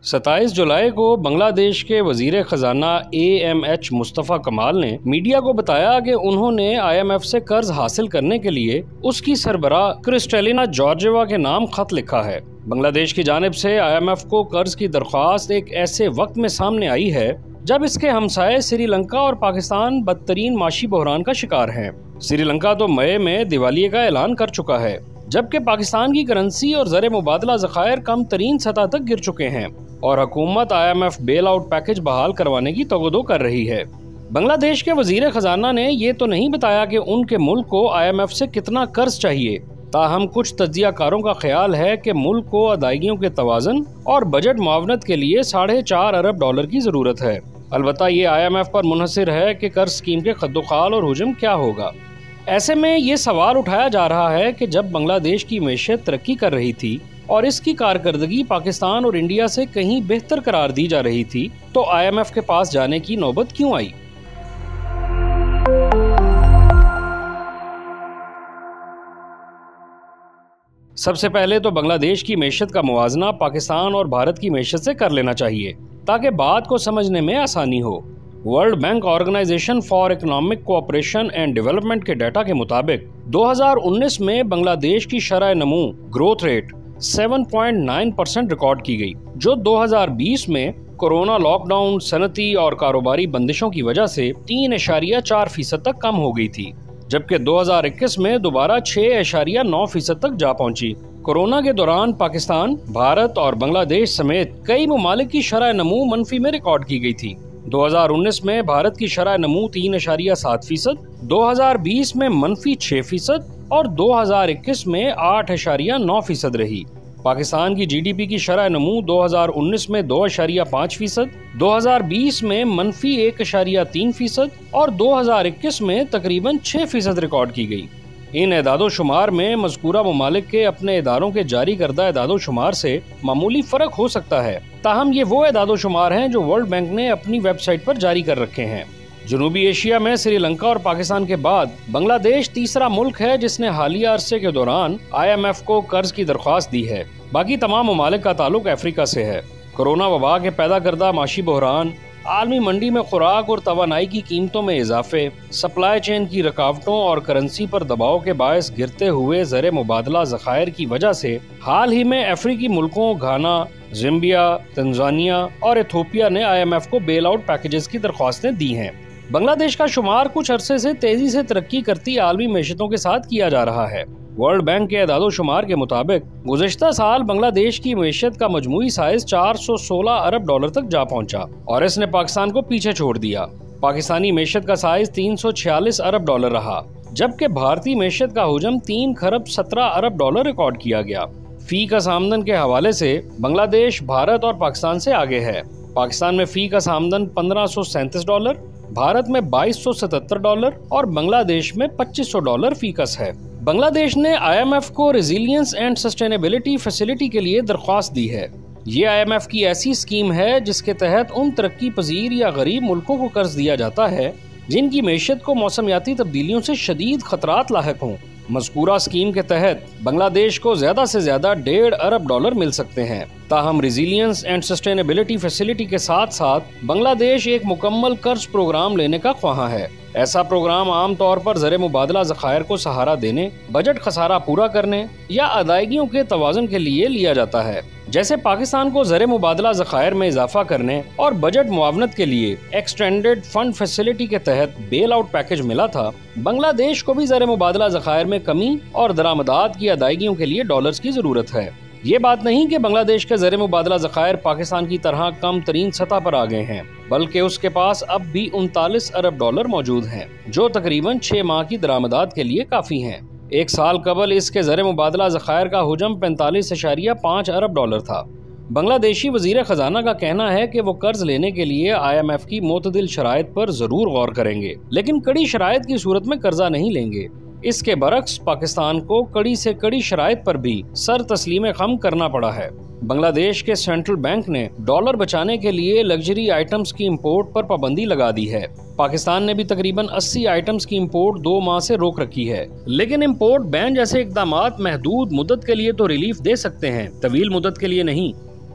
27 जुलाई को बांग्लादेश के वजीर खजाना AMH मुस्तफ़ा कमाल ने मीडिया को बताया कि उन्होंने IMF से कर्ज हासिल करने के लिए उसकी सरबराह क्रिस्टलिना जॉर्जिएवा के नाम खत लिखा है। बांग्लादेश की जानिब से IMF को कर्ज की दरख्वास्त एक ऐसे वक्त में सामने आई है जब इसके हमसाये श्रीलंका और पाकिस्तान बदतरीन माशी बहरान का शिकार हैं। श्रीलंका तो मई में दिवालिये का ऐलान कर चुका है, जबकि पाकिस्तान की करेंसी और ज़र मुबादला ज़खायर कम तरीन सतह तक गिर चुके हैं और हुकूमत IMF बेल आउट पैकेज बहाल करवाने की तगदो कर रही है। बांग्लादेश के वजीर खजाना ने ये तो नहीं बताया कि उनके मुल्क को IMF से कितना कर्ज चाहिए, ताहम कुछ तज्जियाकारों का ख्याल है कि मुल्क को अदायगियों के तवाज़ुन और बजट मुआवनत के लिए $4.5 अरब की ज़रूरत है। अलबत्ता ये IMF पर मुनहसिर है कि कर्ज स्कीम के खद्दोखाल और हुजम क्या होगा। ऐसे में ये सवाल उठाया जा रहा है कि जब बांग्लादेश की मैशत तरक्की कर रही थी और इसकी कारकर्दगी पाकिस्तान और इंडिया से कहीं बेहतर करार दी जा रही थी, तो IMF के पास जाने की नौबत क्यों आई। सबसे पहले तो बांग्लादेश की मैशत का मुवाजना पाकिस्तान और भारत की मैशत से कर लेना चाहिए ताकि बात को समझने में आसानी हो। World Bank Organisation for Economic Cooperation and Development के डाटा के मुताबिक 2019 में बांग्लादेश की शरह नमू ग्रोथ रेट 7.9% रिकॉर्ड की गई, जो 2020 में कोरोना लॉकडाउन, सनती और कारोबारी बंदिशों की वजह से 3.4% तक कम हो गई थी, जबकि 2021 में दोबारा 6.9% तक जा पहुंची। कोरोना के दौरान पाकिस्तान, भारत और बांग्लादेश समेत कई ममालिक की शरह नमू मनफी में रिकॉर्ड की गई थी। 2019 में भारत की शरह नमू 3.7%, 2020 में मनफी 6% और 2021 में 8.9% रही। पाकिस्तान की GDP की शरह नमू 2019 में 2.5%, 2020 में मनफी 1.3% और 2021 में तकरीबन 6% रिकॉर्ड की गई। इन एदादो शुमार में मज़कूरा ममालिक के अपने इदारों के जारी करदा एदादो शुमार से मामूली फ़र्क हो सकता है, ताहम ये वो एदादो शुमार हैं जो वर्ल्ड बैंक ने अपनी वेबसाइट पर जारी कर रखे हैं। जनूबी एशिया में श्रीलंका और पाकिस्तान के बाद बांग्लादेश तीसरा मुल्क है जिसने हालिया अरसे के दौरान IMF को कर्ज की दरख्वास्त दी है। बाकी तमाम ममालिक का ताल्लुक अफ्रीका से है। कोरोना वबा के पैदा करदा माशी बहरान, आलमी मंडी में खुराक और तवानाई की कीमतों में इजाफे, सप्लाई चेन की रुकावटों और करेंसी पर दबाव के बायस गिरते हुए ज़र मुबादला ज़खायर की वजह से हाल ही में अफ्रीकी मुल्कों घाना, ज़िम्बिया, तंजानिया और इथोपिया ने IMF को बेल आउट पैकेजेस की दरख्वास्तें दी हैं। बांग्लादेश का शुमार कुछ अरसे से तेजी से तरक्की करती आलमी मैशतों के साथ किया जा रहा है। वर्ल्ड बैंक के एदादो शुमार के मुताबिक गुज़िश्ता साल बांग्लादेश की मैशत का मजमूई साइज $416 अरब तक जा पहुंचा और इसने पाकिस्तान को पीछे छोड़ दिया। पाकिस्तानी मैशत का साइज $346 अरब रहा, जबकि भारतीय मैशत का हुजम $3.17 अरब रिकॉर्ड किया गया। फी का सामदन के हवाले से बांग्लादेश भारत और पाकिस्तान से आगे है। पाकिस्तान में फी का सामदन $1537, भारत में $2277 और बांग्लादेश में $2500 फीकस है। बांग्लादेश ने IMF को रेजिलियंस एंड सस्टेनेबिलिटी फैसिलिटी के लिए दरख्वास्त दी है। ये IMF की ऐसी स्कीम है जिसके तहत उन तरक्की पजीर या गरीब मुल्कों को कर्ज दिया जाता है जिनकी मैशत को मौसमियाती तब्दीलियों से शदीद खतरात लाहिक हों। मज़कूरा स्कीम के तहत बांग्लादेश को ज़्यादा से ज़्यादा $1.5 अरब मिल सकते हैं। ताहम रेजिलियंस एंड सस्टेनेबिलिटी फैसिलिटी के साथ साथ बांग्लादेश एक मुकम्मल कर्ज प्रोग्राम लेने का ख्वाहा है। ऐसा प्रोग्राम आम तौर पर ज़र मुबादला ज़खायर को सहारा देने, बजट खसारा पूरा करने या अदायगियों के तवाज़ुन के लिए लिया जाता है। जैसे पाकिस्तान को ज़र मुबादला ज़खायर में इजाफा करने और बजट मुआवनत के लिए एक्सटेंडेड फंड फैसिलिटी के तहत बेल आउट पैकेज मिला था, बांग्लादेश को भी ज़र मुबादला ज़खायर में कमी और दरामदात की अदायगियों के लिए डॉलर्स की ज़रूरत है। ये बात नहीं कि बांग्लादेश के ज़र मुबादला ज़खायर पाकिस्तान की तरह कम तरीन सतह पर आ गए हैं, बल्कि उसके पास अब भी $39 अरब मौजूद हैं, जो तकरीबन 6 माह की दरामदात के लिए काफ़ी हैं। एक साल कबल इसके ज़र मुबादला ज़खायर का हुजम $45.5 अरब था। बांग्लादेशी वजीर खजाना का कहना है कि वो कर्ज लेने के लिए IMF की मोतदिल शराइत पर ज़रूर गौर करेंगे, लेकिन कड़ी शराइत की सूरत में कर्जा नहीं लेंगे। इसके बरक्स पाकिस्तान को कड़ी से कड़ी शराइत पर भी सर तस्लीम खम करना पड़ा है। बांग्लादेश के सेंट्रल बैंक ने डॉलर बचाने के लिए लग्जरी आइटम्स की इंपोर्ट पर पाबंदी लगा दी है। पाकिस्तान ने भी तकरीबन 80 आइटम्स की इंपोर्ट 2 माह से रोक रखी है, लेकिन इंपोर्ट बैन जैसे इकदामात महदूद मुद्दत के लिए तो रिलीफ दे सकते हैं, तवील मुद्दत के लिए नहीं।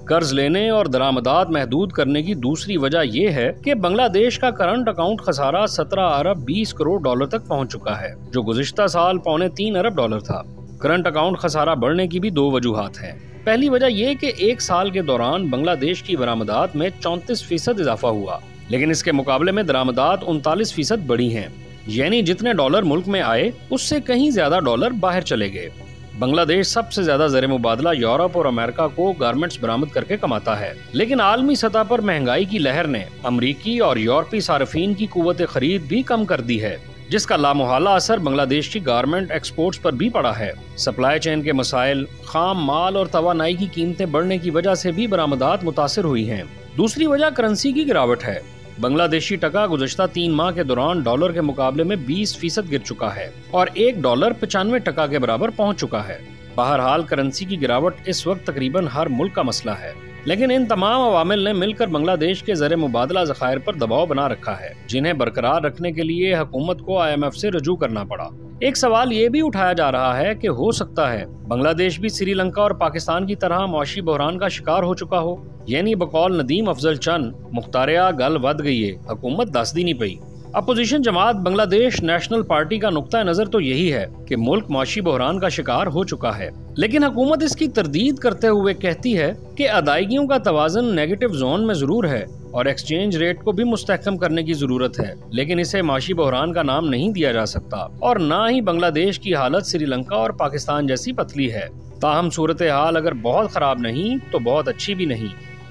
कर्ज लेने और दरामदात महदूद करने की दूसरी वजह यह है कि बांग्लादेश का करंट अकाउंट खसारा 17 अरब 20 करोड़ डॉलर तक पहुंच चुका है, जो गुज़िश्ता साल $3.25 अरब था। करंट अकाउंट खसारा बढ़ने की भी दो वजूहात हैं। पहली वजह यह कि एक साल के दौरान बांग्लादेश की बरामदात में 34% इजाफा हुआ, लेकिन इसके मुकाबले में दरामदात 39% बढ़ी हैं। यानी जितने डॉलर मुल्क में आए उससे कहीं ज्यादा डॉलर बाहर चले गए। बांग्लादेश सबसे ज्यादा ज़र मुबादला यूरोप और अमेरिका को गारमेंट्स बरामद करके कमाता है, लेकिन आलमी सतह पर महंगाई की लहर ने अमरीकी और यूरोपीय सार्फिन की कुव्वत खरीद भी कम कर दी है, जिसका लामुहाला असर बांग्लादेश की गारमेंट एक्सपोर्ट्स पर भी पड़ा है। सप्लाई चेन के मसाइल, खाम माल और तवानाई की कीमतें बढ़ने की वजह से भी बरामदात मुतासिर हुई हैं। दूसरी वजह करेंसी की गिरावट है। बांग्लादेशी टका गुज़श्ता 3 माह के दौरान डॉलर के मुकाबले में 20% गिर चुका है और $1 95 टका के बराबर पहुंच चुका है। बहरहाल करेंसी की गिरावट इस वक्त तकरीबन हर मुल्क का मसला है, लेकिन इन तमाम अवामिल ने मिलकर बांग्लादेश के ज़र मुबादला ज़खायर पर दबाव बना रखा है, जिन्हें बरकरार रखने के लिए हुकूमत को IMF से रजू करना पड़ा। एक सवाल ये भी उठाया जा रहा है कि हो सकता है बांग्लादेश भी श्रीलंका और पाकिस्तान की तरह मौशी बहरान का शिकार हो चुका हो। यानी बकौल नदीम अफजल चंद, मुख्तारिया गल वध गई है, हुकूमत दस दी नहीं पई। अपोजिशन जमात बांग्लादेश नेशनल पार्टी का नुक्ता नजर तो यही है कि मुल्क मौशी बहरान का शिकार हो चुका है, लेकिन हुकूमत इसकी तरदीद करते हुए कहती है कि अदायगियों का तवाज़ुन नेगेटिव जोन में जरूर है और एक्सचेंज रेट को भी मुस्तहकम करने की जरूरत है, लेकिन इसे मौशी बहरान का नाम नहीं दिया जा सकता और न ही बांग्लादेश की हालत श्रीलंका और पाकिस्तान जैसी पतली है। ताहम सूरत हाल अगर बहुत खराब नहीं तो बहुत अच्छी भी नहीं।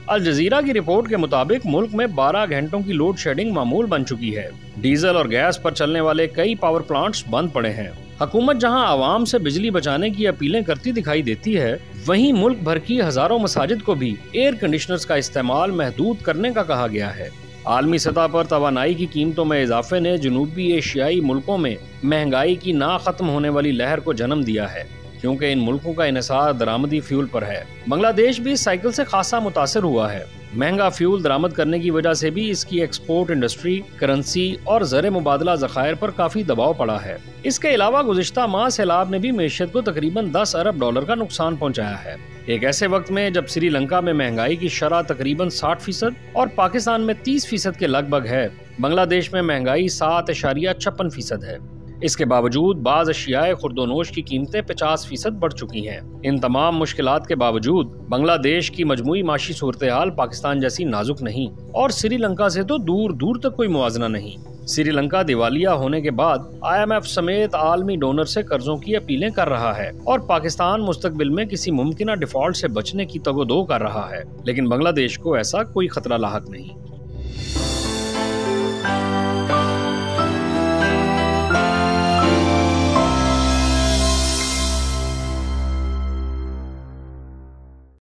अल जजीरा की रिपोर्ट के मुताबिक मुल्क में 12 घंटों की लोड शेडिंग मामूल बन चुकी है। डीजल और गैस पर चलने वाले कई पावर प्लांट्स बंद पड़े हैं। हुकूमत जहां आवाम से बिजली बचाने की अपीलें करती दिखाई देती है, वहीं मुल्क भर की हजारों मसाजिद को भी एयर कंडीशनर्स का इस्तेमाल महदूद करने का कहा गया है। आलमी सतह पर तवानाई की कीमतों में इजाफे ने जनूबी एशियाई मुल्कों में महंगाई की ना खत्म होने वाली लहर को जन्म दिया है, क्योंकि इन मुल्कों का इन्हिसार दरामदी फ्यूल पर है। बांग्लादेश भी इस साइकिल से खासा मुतासिर हुआ है। महंगा फ्यूल दरामद करने की वजह से भी इसकी एक्सपोर्ट इंडस्ट्री, करेंसी और ज़र मुबादला ज़खायर पर काफी दबाव पड़ा है। इसके अलावा गुज़िश्ता माह सैलाब ने भी मैशत को तकरीबन $10 अरब का नुकसान पहुँचाया है। एक ऐसे वक्त में जब श्रीलंका में महंगाई की शरह तकरीबन 60% और पाकिस्तान में 30% के लगभग है, बांग्लादेश में महंगाई 7.56% है। इसके बावजूद बाज़ अशियाए खुर्दोनोश की कीमतें 50% बढ़ चुकी हैं। इन तमाम मुश्किलात के बावजूद बांग्लादेश की मजमूई माशी सूरत हाल पाकिस्तान जैसी नाजुक नहीं और श्रीलंका से तो दूर दूर तक कोई मुआवजा नहीं। श्रीलंका दिवालिया होने के बाद IMF समेत आलमी डोनर से कर्जों की अपीलें कर रहा है और पाकिस्तान मुस्तकबिल में किसी मुमकिन डिफॉल्ट से बचने की तगोदो कर रहा है, लेकिन बांग्लादेश को ऐसा कोई खतरा लाहक नहीं।